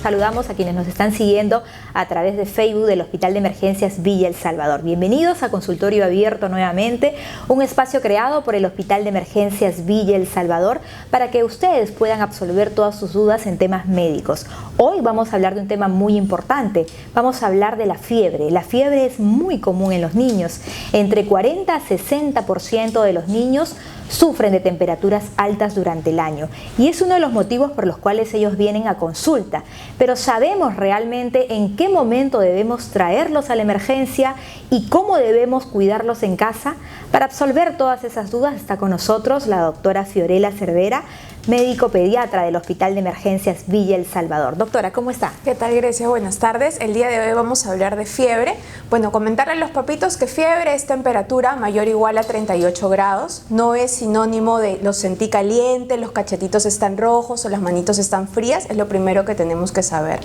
saludamos a quienes nos están siguiendo a través de Facebook del Hospital de Emergencias Villa El Salvador. Bienvenidos a Consultorio Abierto nuevamente, un espacio creado por el Hospital de Emergencias Villa El Salvador para que ustedes puedan absolver todas sus dudas en temas médicos. Hoy vamos a hablar de un tema muy importante, vamos a hablar de la fiebre. La fiebre es muy común en los niños, entre 40 a 60% de los niños sufren de temperaturas altas durante el año y es uno de los motivos por los cuales ellos vienen a consulta. Pero ¿sabemos realmente en qué momento debemos traerlos a la emergencia y cómo debemos cuidarlos en casa? Para absolver todas esas dudas está con nosotros la doctora Fiorella Cervera, médico pediatra del Hospital de Emergencias Villa El Salvador. Doctora, ¿cómo está? ¿Qué tal, Grecia? Buenas tardes. El día de hoy vamos a hablar de fiebre. Bueno, comentarle a los papitos que fiebre es temperatura mayor o igual a 38 grados. No es sinónimo de los sentí caliente, los cachetitos están rojos o las manitos están frías. Es lo primero que tenemos que saber,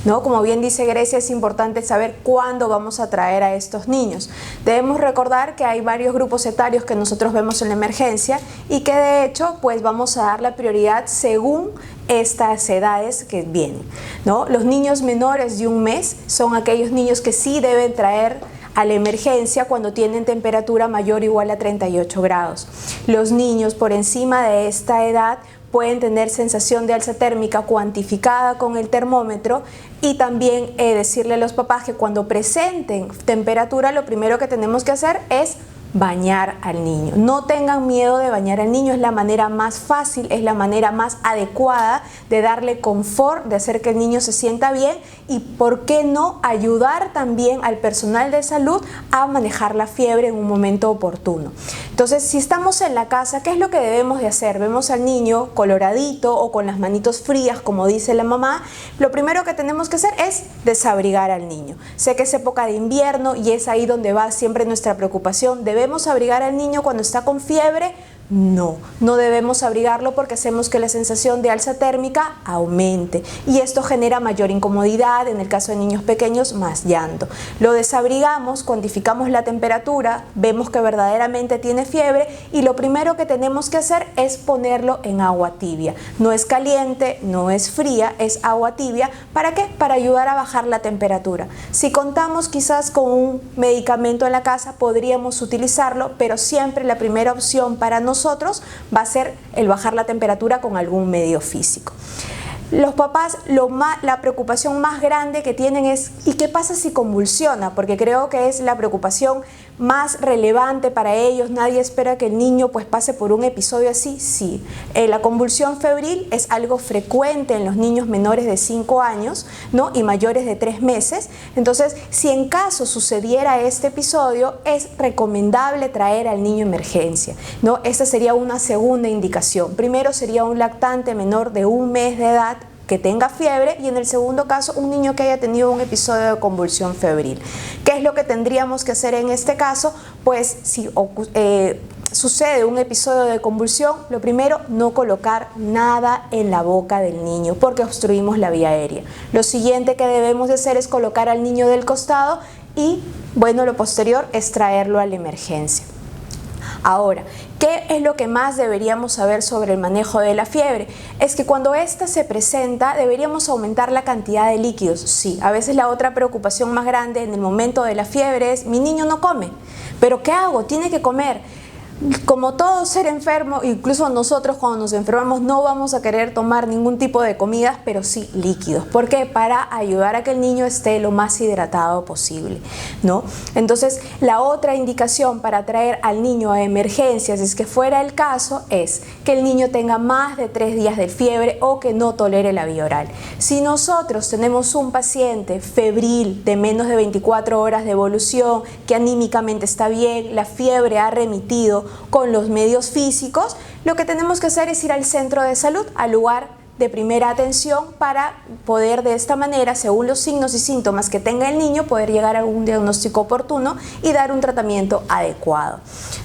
¿no? Como bien dice Grecia, es importante saber cuándo vamos a traer a estos niños. Debemos recordar que hay varios grupos etarios que nosotros vemos en la emergencia y que de hecho pues vamos a dar la prioridad según estas edades que vienen, ¿no? Los niños menores de un mes son aquellos niños que sí deben traer a la emergencia cuando tienen temperatura mayor o igual a 38 grados. Los niños por encima de esta edad pueden tener sensación de alza térmica cuantificada con el termómetro y también decirle a los papás que cuando presenten temperatura lo primero que tenemos que hacer es bañar al niño. No tengan miedo de bañar al niño, es la manera más fácil, es la manera más adecuada de darle confort, de hacer que el niño se sienta bien y, ¿por qué no?, ayudar también al personal de salud a manejar la fiebre en un momento oportuno. Entonces, si estamos en la casa, ¿qué es lo que debemos de hacer? Vemos al niño coloradito o con las manitos frías, como dice la mamá. Lo primero que tenemos que hacer es desabrigar al niño. Sé que es época de invierno y es ahí donde va siempre nuestra preocupación. ¿Debemos abrigar al niño cuando está con fiebre? No, no debemos abrigarlo porque hacemos que la sensación de alza térmica aumente y esto genera mayor incomodidad, en el caso de niños pequeños más llanto. Lo desabrigamos, cuantificamos la temperatura, vemos que verdaderamente tiene fiebre y lo primero que tenemos que hacer es ponerlo en agua tibia. No es caliente, no es fría, es agua tibia. ¿Para qué? Para ayudar a bajar la temperatura. Si contamos quizás con un medicamento en la casa podríamos utilizarlo, pero siempre la primera opción para nosotros va a ser el bajar la temperatura con algún medio físico. Los papás, la preocupación más grande que tienen es ¿y qué pasa si convulsiona? Porque creo que es la preocupación más relevante para ellos. Nadie espera que el niño pues pase por un episodio así. Sí, la convulsión febril es algo frecuente en los niños menores de 5 años, ¿no?, y mayores de 3 meses. Entonces, si en caso sucediera este episodio, es recomendable traer al niño a emergencia, ¿no? Esta sería una segunda indicación. Primero sería un lactante menor de 1 mes de edad que tenga fiebre y en el segundo caso un niño que haya tenido un episodio de convulsión febril. ¿Qué es lo que tendríamos que hacer en este caso? Pues si sucede un episodio de convulsión, lo primero, no colocar nada en la boca del niño porque obstruimos la vía aérea. Lo siguiente que debemos de hacer es colocar al niño del costado y, bueno, lo posterior es traerlo a la emergencia. Ahora, ¿qué es lo que más deberíamos saber sobre el manejo de la fiebre? Es que cuando ésta se presenta deberíamos aumentar la cantidad de líquidos. Sí, a veces la otra preocupación más grande en el momento de la fiebre es mi niño no come, pero ¿qué hago? Tiene que comer. Como todo ser enfermo, incluso nosotros cuando nos enfermamos no vamos a querer tomar ningún tipo de comidas, pero sí líquidos. ¿Por qué? Para ayudar a que el niño esté lo más hidratado posible, ¿no? Entonces, la otra indicación para traer al niño a emergencias, si es que fuera el caso, es que el niño tenga más de 3 días de fiebre o que no tolere la vía oral. Si nosotros tenemos un paciente febril de menos de 24 horas de evolución, que anímicamente está bien, la fiebre ha remitido con los medios físicos, lo que tenemos que hacer es ir al centro de salud, al lugar de primera atención, para poder de esta manera, según los signos y síntomas que tenga el niño, poder llegar a un diagnóstico oportuno y dar un tratamiento adecuado,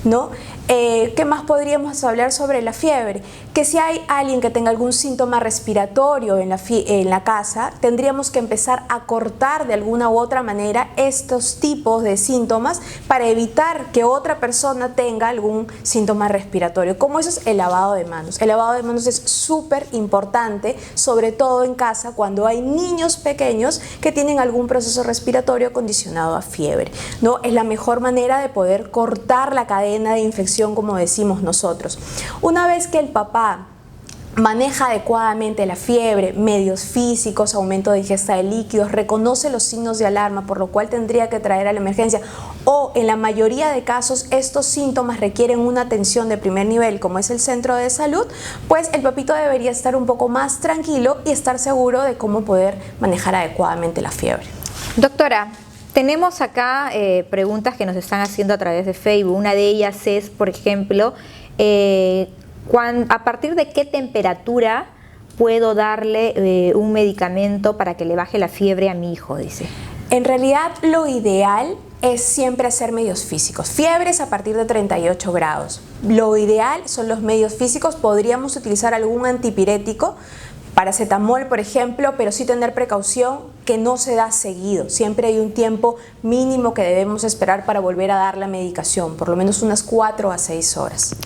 ¿no? ¿Qué más podríamos hablar sobre la fiebre? Que si hay alguien que tenga algún síntoma respiratorio en la casa, tendríamos que empezar a cortar de alguna u otra manera estos tipos de síntomas para evitar que otra persona tenga algún síntoma respiratorio. Como eso es el lavado de manos. El lavado de manos es súper importante, sobre todo en casa cuando hay niños pequeños que tienen algún proceso respiratorio condicionado a fiebre, ¿no? Es la mejor manera de poder cortar la cadena de infección, como decimos nosotros. Una vez que el papá maneja adecuadamente la fiebre, medios físicos, aumento de ingesta de líquidos, reconoce los signos de alarma, por lo cual tendría que traer a la emergencia, o en la mayoría de casos estos síntomas requieren una atención de primer nivel, como es el centro de salud, pues el papito debería estar un poco más tranquilo y estar seguro de cómo poder manejar adecuadamente la fiebre. Doctora, tenemos acá preguntas que nos están haciendo a través de Facebook. Una de ellas es, por ejemplo, ¿a partir de qué temperatura puedo darle un medicamento para que le baje la fiebre a mi hijo? Dice. En realidad lo ideal es siempre hacer medios físicos. Fiebres a partir de 38 grados. Lo ideal son los medios físicos. Podríamos utilizar algún antipirético, paracetamol, por ejemplo, pero sí tener precaución que no se da seguido. Siempre hay un tiempo mínimo que debemos esperar para volver a dar la medicación, por lo menos unas 4 a 6 horas.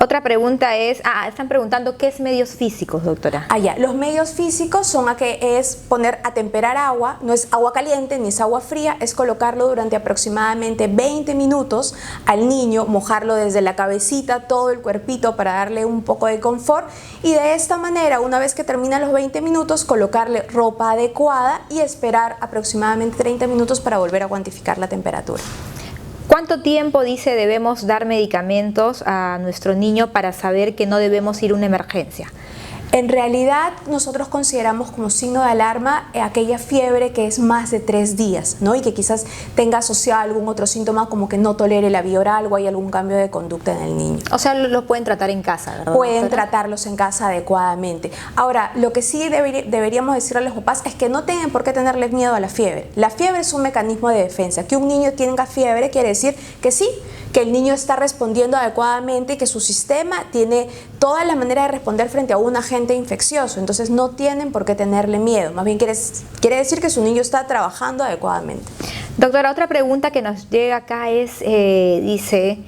Otra pregunta es, están preguntando ¿qué es medios físicos, doctora? Ya, los medios físicos son es poner a temperar agua, no es agua caliente ni es agua fría, es colocarlo durante aproximadamente 20 minutos al niño, mojarlo desde la cabecita, todo el cuerpito para darle un poco de confort, y de esta manera, una vez que terminan los 20 minutos, colocarle ropa adecuada y esperar aproximadamente 30 minutos para volver a cuantificar la temperatura. ¿Cuánto tiempo, dice, debemos dar medicamentos a nuestro niño para saber que no debemos ir a una emergencia? En realidad nosotros consideramos como signo de alarma aquella fiebre que es más de 3 días, ¿no? Y que quizás tenga asociado algún otro síntoma como que no tolere la vía oral o hay algún cambio de conducta en el niño. O sea, los pueden tratar en casa, ¿verdad? Pueden tratarlos en casa adecuadamente. Ahora, lo que sí deberíamos decirle a los papás es que no tienen por qué tenerles miedo a la fiebre. La fiebre es un mecanismo de defensa. Que un niño tenga fiebre quiere decir que sí, que el niño está respondiendo adecuadamente y que su sistema tiene todas las maneras de responder frente a un agente infeccioso. Entonces no tienen por qué tenerle miedo. Más bien quiere decir que su niño está trabajando adecuadamente. Doctora, otra pregunta que nos llega acá es, dice,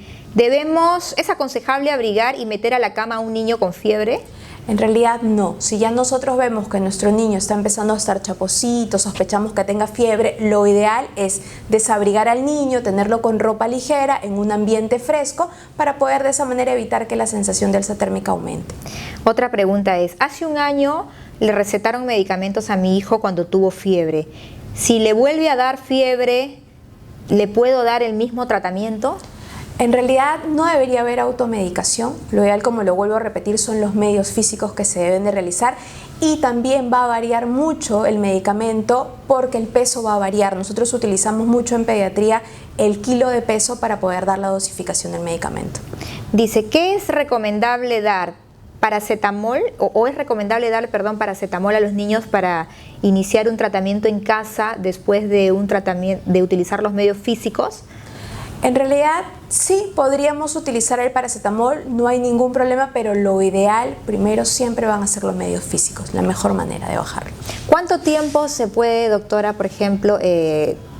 ¿es aconsejable abrigar y meter a la cama a un niño con fiebre? En realidad no. Si ya nosotros vemos que nuestro niño está empezando a estar chaposito, sospechamos que tenga fiebre, lo ideal es desabrigar al niño, tenerlo con ropa ligera en un ambiente fresco para poder de esa manera evitar que la sensación de alza térmica aumente. Otra pregunta es, hace un año le recetaron medicamentos a mi hijo cuando tuvo fiebre. Si le vuelve a dar fiebre, ¿le puedo dar el mismo tratamiento? En realidad no debería haber automedicación. Lo ideal, como lo vuelvo a repetir, son los medios físicos que se deben de realizar, y también va a variar mucho el medicamento porque el peso va a variar. Nosotros utilizamos mucho en pediatría el kilo de peso para poder dar la dosificación del medicamento. Dice, ¿qué es recomendable dar? ¿Paracetamol o es recomendable dar, paracetamol a los niños para iniciar un tratamiento en casa después de utilizar los medios físicos? En realidad sí podríamos utilizar el paracetamol, no hay ningún problema, pero lo ideal primero siempre van a ser los medios físicos, la mejor manera de bajarlo. ¿Cuánto tiempo se puede, doctora, por ejemplo,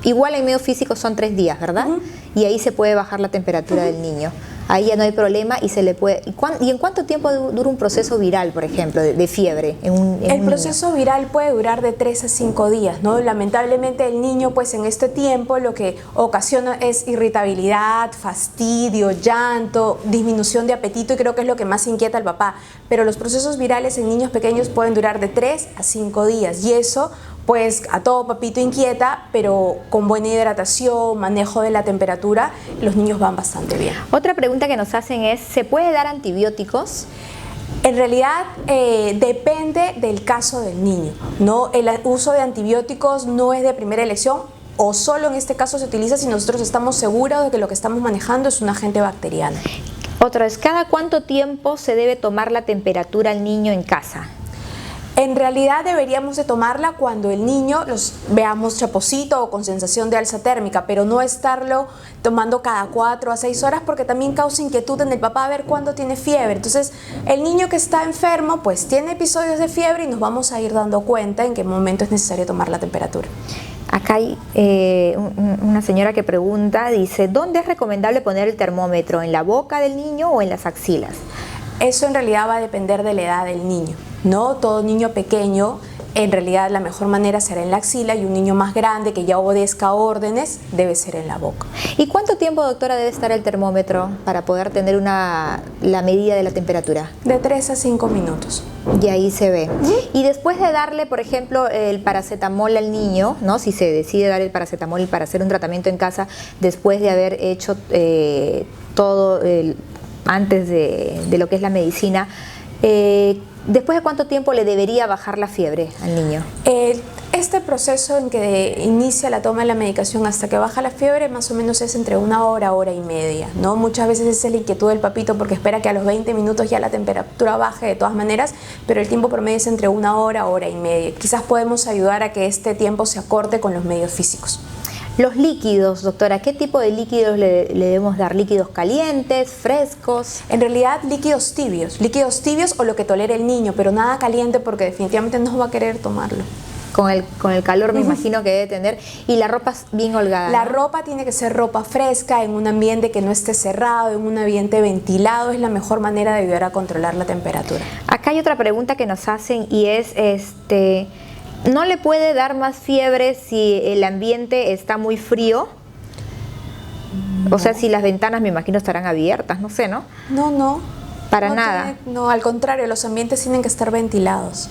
igual en medios físicos son 3 días, ¿verdad? Y ahí se puede bajar la temperatura del niño. Ahí ya no hay problema y se le puede... ¿Y en cuánto tiempo dura un proceso viral, por ejemplo, de fiebre en un El proceso viral puede durar de 3 a 5 días, ¿no? Lamentablemente el niño, pues en este tiempo lo que ocasiona es irritabilidad, fastidio, llanto, disminución de apetito, y creo que es lo que más inquieta al papá. Pero los procesos virales en niños pequeños pueden durar de 3 a 5 días y eso pues a todo papito inquieta, pero con buena hidratación, manejo de la temperatura, los niños van bastante bien. Otra pregunta que nos hacen es, ¿se puede dar antibióticos? En realidad depende del caso del niño, ¿no? El uso de antibióticos no es de primera elección, o solo en este caso se utiliza si nosotros estamos seguros de que lo que estamos manejando es un agente bacteriano. Otra es, ¿cada cuánto tiempo se debe tomar la temperatura al niño en casa? En realidad deberíamos de tomarla cuando el niño los veamos chaposito o con sensación de alza térmica, pero no estarlo tomando cada 4 a 6 horas porque también causa inquietud en el papá a ver cuándo tiene fiebre. Entonces, el niño que está enfermo pues tiene episodios de fiebre y nos vamos a ir dando cuenta en qué momento es necesario tomar la temperatura. Acá hay una señora que pregunta, dice, ¿dónde es recomendable poner el termómetro? ¿En la boca del niño o en las axilas? Eso en realidad va a depender de la edad del niño. No todo niño pequeño, en realidad la mejor manera será en la axila, y un niño más grande que ya obedezca órdenes debe ser en la boca. ¿Y cuánto tiempo, doctora, debe estar el termómetro para poder tener la medida de la temperatura? De 3 a 5 minutos. Y ahí se ve. Y después de darle, por ejemplo, el paracetamol al niño, ¿no? Si se decide dar el paracetamol para hacer un tratamiento en casa, después de haber hecho todo antes de lo que es la medicina, ¿después de cuánto tiempo le debería bajar la fiebre al niño? Este proceso en que inicia la toma de la medicación hasta que baja la fiebre más o menos es entre 1 hora, hora y media, ¿no? Muchas veces esa es la inquietud del papito porque espera que a los 20 minutos ya la temperatura baje de todas maneras, pero el tiempo promedio es entre 1 hora, hora y media. Quizás podemos ayudar a que este tiempo se acorte con los medios físicos. Los líquidos, doctora, ¿qué tipo de líquidos le debemos dar? ¿Líquidos calientes, frescos? En realidad líquidos tibios o lo que tolere el niño, pero nada caliente porque definitivamente no va a querer tomarlo. Con el calor me imagino que debe tener. Y la ropa es bien holgada, La ¿no? ropa tiene que ser ropa fresca, en un ambiente que no esté cerrado, en un ambiente ventilado, es la mejor manera de ayudar a controlar la temperatura. Acá hay otra pregunta que nos hacen y es, ¿no le puede dar más fiebre si el ambiente está muy frío? O sea, si las ventanas me imagino estarán abiertas, no sé, ¿no? No. Para nada. No, al contrario, los ambientes tienen que estar ventilados.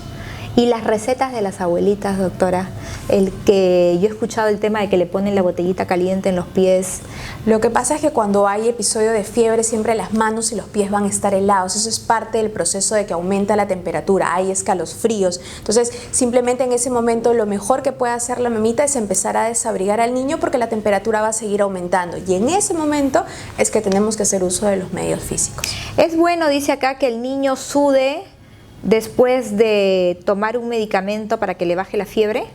Y las recetas de las abuelitas, doctora, el que yo he escuchado el tema de que le ponen la botellita caliente en los pies. Lo que pasa es que cuando hay episodio de fiebre siempre las manos y los pies van a estar helados. Eso es parte del proceso de que aumenta la temperatura, hay escalofríos. Entonces simplemente en ese momento lo mejor que puede hacer la mamita es empezar a desabrigar al niño porque la temperatura va a seguir aumentando. Y en ese momento es que tenemos que hacer uso de los medios físicos. Es bueno, dice acá, que el niño sude después de tomar un medicamento para que le baje la fiebre.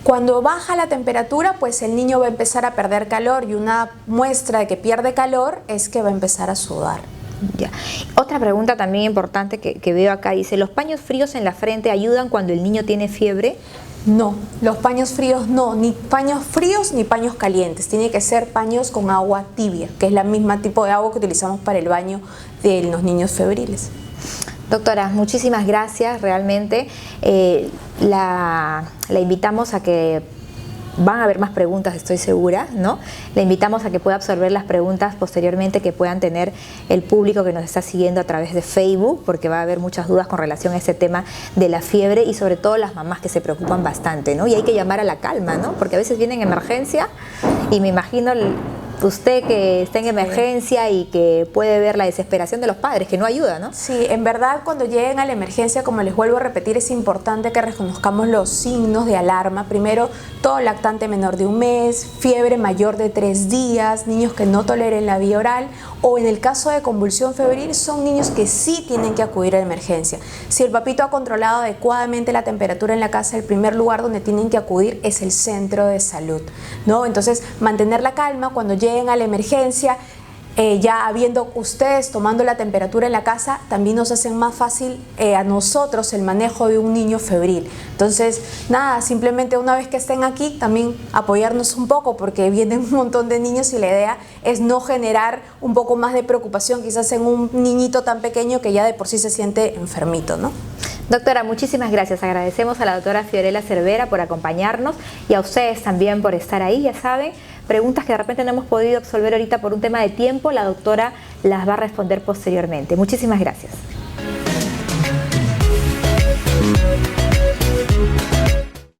Cuando baja la temperatura, pues el niño va a empezar a perder calor y una muestra de que pierde calor es que va a empezar a sudar. Ya. Otra pregunta también importante que veo acá, dice, ¿los paños fríos en la frente ayudan cuando el niño tiene fiebre? No, los paños fríos no, ni paños fríos ni paños calientes, tiene que ser paños con agua tibia, que es la misma tipo de agua que utilizamos para el baño de los niños febriles. Doctora, muchísimas gracias, realmente la invitamos a que, van a haber más preguntas, estoy segura, ¿no? La invitamos a que pueda absorber las preguntas posteriormente que puedan tener el público que nos está siguiendo a través de Facebook, porque va a haber muchas dudas con relación a ese tema de la fiebre y sobre todo las mamás que se preocupan bastante, ¿no? Y hay que llamar a la calma, ¿no? Porque a veces vienen en emergencia y me imagino usted que está en emergencia y que puede ver la desesperación de los padres, que no ayuda, ¿no? Sí, en verdad cuando lleguen a la emergencia, como les vuelvo a repetir, es importante que reconozcamos los signos de alarma. Primero, todo lactante menor de 1 mes, fiebre mayor de 3 días, niños que no toleren la vía oral, o en el caso de convulsión febril, son niños que sí tienen que acudir a la emergencia. Si el papito ha controlado adecuadamente la temperatura en la casa, el primer lugar donde tienen que acudir es el centro de salud, ¿no? Entonces, mantener la calma cuando lleguen a la emergencia, ya habiendo ustedes tomando la temperatura en la casa, también nos hacen más fácil a nosotros el manejo de un niño febril. Entonces, nada, simplemente una vez que estén aquí, también apoyarnos un poco porque vienen un montón de niños y la idea es no generar un poco más de preocupación quizás en un niñito tan pequeño que ya de por sí se siente enfermito, ¿no? Doctora, muchísimas gracias. Agradecemos a la doctora Fiorella Cervera por acompañarnos y a ustedes también por estar ahí. Ya saben, preguntas que de repente no hemos podido absolver ahorita por un tema de tiempo, la doctora las va a responder posteriormente. Muchísimas gracias.